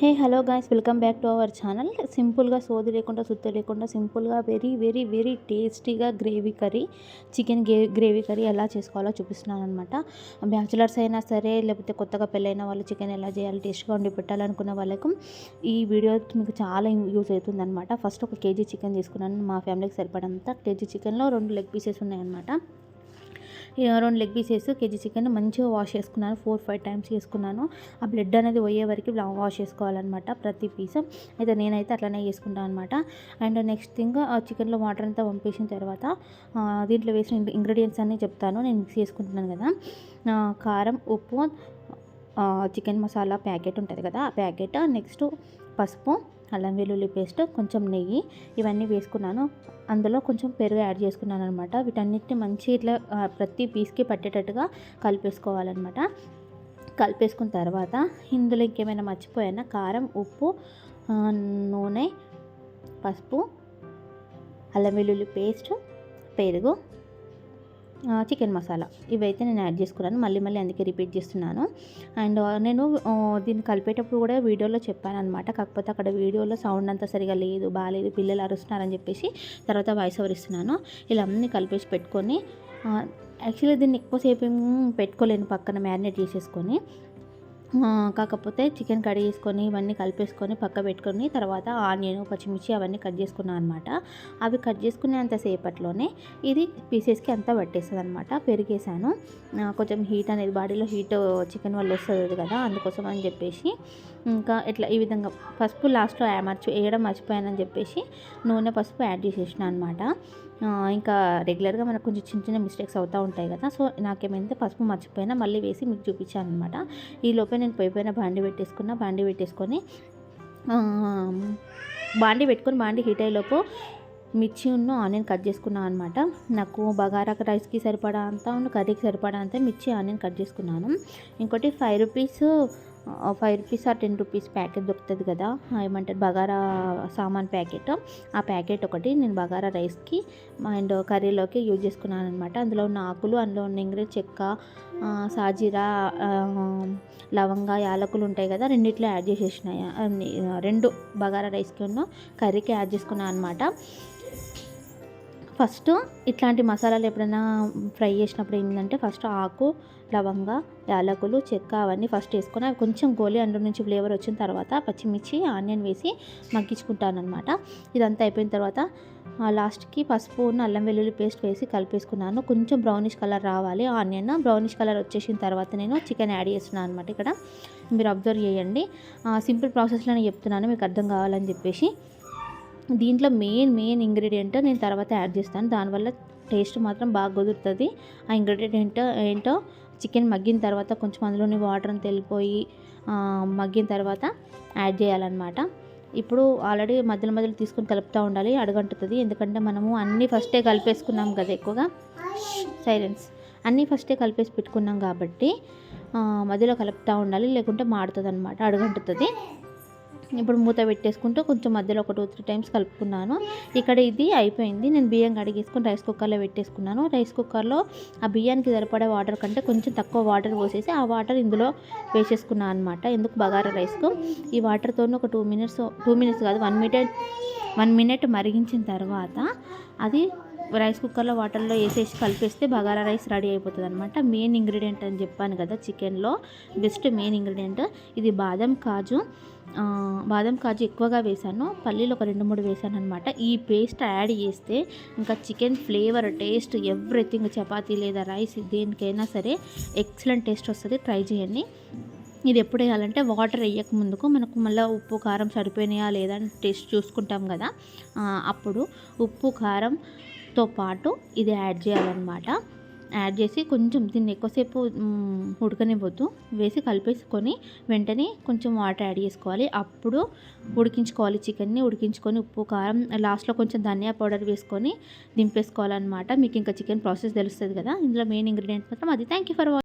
Hey hello guys, welcome back to our channel. సింపుల్గా సోది లేకుండా సుత్తి లేకుండా సింపుల్గా వెరీ వెరీ వెరీ టేస్టీగా gravy curry, chicken gravy curry ఎలా చేసుకోవాలో చూపిస్తున్నాను అనమాట. బ్యాచులర్స్ అయినా సరే, లేకపోతే కొత్తగా పెళ్ళైన వాళ్ళు చికెన్ ఎలా చేయాలి టేస్ట్గా వండి పెట్టాలనుకున్న వాళ్ళకు ఈ వీడియో మీకు చాలా యూజ్ అవుతుంది అనమాట. ఫస్ట్ ఒక కేజీ చికెన్ తీసుకున్నాను, మా ఫ్యామిలీకి సరిపడంతా. కేజీ చికెన్లో 2 లెగ్ పీసెస్ ఉన్నాయన్నమాట. 2 లెగ్ పీసెస్, కేజీ చికెన్ మంచిగా వాష్ చేసుకున్నాను. 4-5 టైమ్స్ చేసుకున్నాను. ఆ బ్లడ్ అనేది పోయే వరకు వాష్ చేసుకోవాలన్నమాట ప్రతి పీస్. అయితే నేనైతే అట్లనే చేసుకుంటాను అనమాట. అండ్ నెక్స్ట్ థింగ్, చికెన్లో వాటర్ అంతా పంపేసిన తర్వాత దీంట్లో వేసిన ఇంగ్రీడియంట్స్ అన్నీ చెప్తాను. నేను మిక్స్ చేసుకుంటున్నాను కదా. కారం, ఉప్పు, చికెన్ మసాలా ప్యాకెట్ ఉంటుంది కదా, ఆ ప్యాకెట్. నెక్స్ట్ పసుపు, అల్లం వెల్లుల్లి పేస్ట్, కొంచెం నెయ్యి, ఇవన్నీ వేసుకున్నాను. అందులో కొంచెం పెరుగు యాడ్ చేసుకున్నాను అనమాట. వీటన్నిటిని మంచి ఇట్లా ప్రతి పీస్కి పట్టేటట్టుగా కలిపేసుకోవాలన్నమాట. కలిపేసుకున్న తర్వాత ఇందులో ఇంకేమైనా మర్చిపోయానా, కారం, ఉప్పు, నూనె, పసుపు, అల్లం వెల్లుల్లి పేస్ట్, పెరుగు, చికెన్ మసాలా, ఇవైతే నేను యాడ్ చేసుకున్నాను. మళ్ళీ అందుకే రిపీట్ చేస్తున్నాను. అండ్ నేను దీన్ని కలిపేటప్పుడు కూడా వీడియోలో చెప్పాను అనమాట. కాకపోతే అక్కడ వీడియోలో సౌండ్ అంతా సరిగా బాగాలేదు, పిల్లలు అరుస్తున్నారని చెప్పేసి తర్వాత వాయిస్ ఓవర్ ఇస్తున్నాను. ఇలా అన్నీ కలిపేసి పెట్టుకొని, యాక్చువల్లీ దీన్ని ఎక్కువసేపు పెట్టుకోలేను పక్కన మ్యారినేట్ చేసేసుకొని. కాకపోతే చికెన్ కడిగేసుకొని ఇవన్నీ కలిపేసుకొని పక్క పెట్టుకొని తర్వాత ఆనియన్, పచ్చిమిర్చి అవన్నీ కట్ చేసుకున్నాను అనమాట. అవి కట్ చేసుకునేంతసేపట్లోనే ఇది పీసెస్కి అంతా పట్టేస్తుంది అనమాట. పెరిగేసాను. కొంచెం హీట్ అనేది బాడీలో హీట్ చికెన్ వల్ల వస్తుంది కదా, అందుకోసం అని చెప్పేసి ఇంకా ఇట్లా ఈ విధంగా పసుపు లాస్ట్లో వేయడం మర్చిపోయానని చెప్పేసి నూనె, పసుపు యాడ్ చేసేసిన అనమాట. ఇంకా రెగ్యులర్గా మనకు కొంచెం చిన్న మిస్టేక్స్ అవుతూ ఉంటాయి కదా. సో నాకేమైతే పసుపు మర్చిపోయినా మళ్ళీ వేసి మీకు చూపించాను అనమాట. ఈ లోపే నేను పైన బాండి పెట్టేసుకొని బాండి హీట్ అయ్యేలోపు మిర్చి ఆనియన్ కట్ చేసుకున్నాను అనమాట. నాకు బగారా రైస్కి సరిపడా అంతా కర్రీకి సరిపడా అంతా మిర్చి, ఆనియన్ కట్ చేసుకున్నాను. ఇంకోటి 5 రూపీస్ ఆర్ 10 రూపీస్ ప్యాకెట్ దొరుకుతుంది కదా, ఏమంటారు బగారా సామాన్ ప్యాకెట్. ఆ ప్యాకెట్ ఒకటి నేను బగారా రైస్కి అండ్ కర్రీలోకి యూజ్ చేసుకున్నాను అనమాట. అందులో ఉన్న ఆకులు, అందులో ఉన్న ఇంగ్రీడియంట్ చెక్క, సాజీరా, లవంగా, యాలకులు ఉంటాయి కదా, రెండిట్లో యాడ్ చేసేసినాయి. 2 బగారా రైస్కి కర్రీకి యాడ్ చేసుకున్నాను అనమాట. ఫస్ట్ ఇట్లాంటి మసాలాలు ఎప్పుడైనా ఫ్రై చేసినప్పుడు ఏంటంటే ఫస్ట్ ఆకు, లవంగా, యాలకులు, చెక్క అవన్నీ ఫస్ట్ వేసుకొని అవి కొంచెం గోలి అందులో నుంచి ఫ్లేవర్ వచ్చిన తర్వాత పచ్చిమిర్చి, ఆనియన్ వేసి మగ్గించుకుంటాను అనమాట. ఇదంతా అయిపోయిన తర్వాత లాస్ట్కి పసుపు, అల్లం వెల్లుల్లి పేస్ట్ వేసి కలిపేసుకున్నాను. కొంచెం బ్రౌనిష్ కలర్ రావాలి ఆనియన్. బ్రౌనిష్ కలర్ వచ్చేసిన తర్వాత నేను చికెన్ యాడ్ చేస్తున్నాను అనమాట. ఇక్కడ మీరు అబ్జర్వ్ చేయండి, సింపుల్ ప్రాసెస్లోనే చెప్తున్నాను మీకు అర్థం కావాలని చెప్పేసి. దీంట్లో మెయిన్ ఇంగ్రీడియంట్ నేను తర్వాత యాడ్ చేస్తాను, దానివల్ల టేస్ట్ మాత్రం బాగా కుదురుతుంది. ఆ ఇంగ్రీడియంట్ ఏంటో చికెన్ మగ్గిన తర్వాత కొంచెం అందులోని వాటర్ అంతా వెళ్ళిపోయి మగ్గిన తర్వాత యాడ్ చేయాలన్నమాట. ఇప్పుడు ఆల్రెడీ మధ్యలో తీసుకొని కలుపుతూ ఉండాలి, అడుగంటుతుంది. ఎందుకంటే మనము అన్నీ ఫస్టే కలిపేసుకున్నాం కదా, ఎక్కువగా సైలెన్స్ అన్నీ ఫస్టే కలిపేసి పెట్టుకున్నాం కాబట్టి మధ్యలో కలుపుతూ ఉండాలి, లేకుంటే మాడుతుంది అనమాట, అడుగంటుతుంది. ఇప్పుడు మూత పెట్టేసుకుంటూ కొంచెం మధ్యలో ఒక 2-3 టైమ్స్ కలుపుకున్నాను. ఇక్కడ ఇది అయిపోయింది. నేను బియ్యం కడిగేసుకొని రైస్ కుక్కర్లో పెట్టేసుకున్నాను. రైస్ కుక్కర్లో ఆ బియ్యానికి సరిపడే వాటర్ కంటే కొంచెం తక్కువ వాటర్ పోసేసి ఆ వాటర్ ఇందులో వేసేసుకున్నాను అనమాట. ఎందుకు బగారా రైస్కు ఈ వాటర్తో ఒక 2 మినిట్స్ కాదు 1 మినిట్ మరిగించిన తర్వాత అది రైస్ కుక్కర్లో వాటర్లో వేసేసి కలిపేస్తే బగారా రైస్ రెడీ అయిపోతుంది అనమాట. మెయిన్ ఇంగ్రీడియంట్ అని చెప్పాను కదా, చికెన్లో బెస్ట్ మెయిన్ ఇంగ్రీడియంట్ ఇది. బాదం కాజు ఎక్కువగా వేసాను, పల్లీలు ఒక 2-3 వేసాను అనమాట. ఈ పేస్ట్ యాడ్ చేస్తే ఇంకా chicken flavour, taste, everything, chapati లేదా రైస్ దేనికైనా సరే ఎక్సలెంట్ టేస్ట్ వస్తుంది. ట్రై చేయండి. ఇది ఎప్పుడు వేయాలంటే వాటర్ వేయక ముందుకు మనకు మళ్ళీ ఉప్పు, కారం సరిపోయినాయా లేదా అని టేస్ట్ చూసుకుంటాం కదా, అప్పుడు ఉప్పు, కారంతో పాటు ఇది యాడ్ చేయాలన్నమాట. యాడ్ చేసి కొంచెం దీన్ని ఎక్కువసేపు ఉడకనివ్వద్దు, వేసి కలిపేసుకొని వెంటనే కొంచెం వాటర్ యాడ్ చేసుకోవాలి. అప్పుడు ఉడికించుకోవాలి, చికెన్ని ఉడికించుకొని ఉప్పు, కారం, లాస్ట్లో కొంచెం ధనియా పౌడర్ వేసుకొని దింపేసుకోవాలన్నమాట. మీకు ఇంకా చికెన్ ప్రాసెస్ తెలుస్తుంది కదా. ఇందులో మెయిన్ ఇంగ్రీడియంట్ మాత్రం అది. Thank you for watching.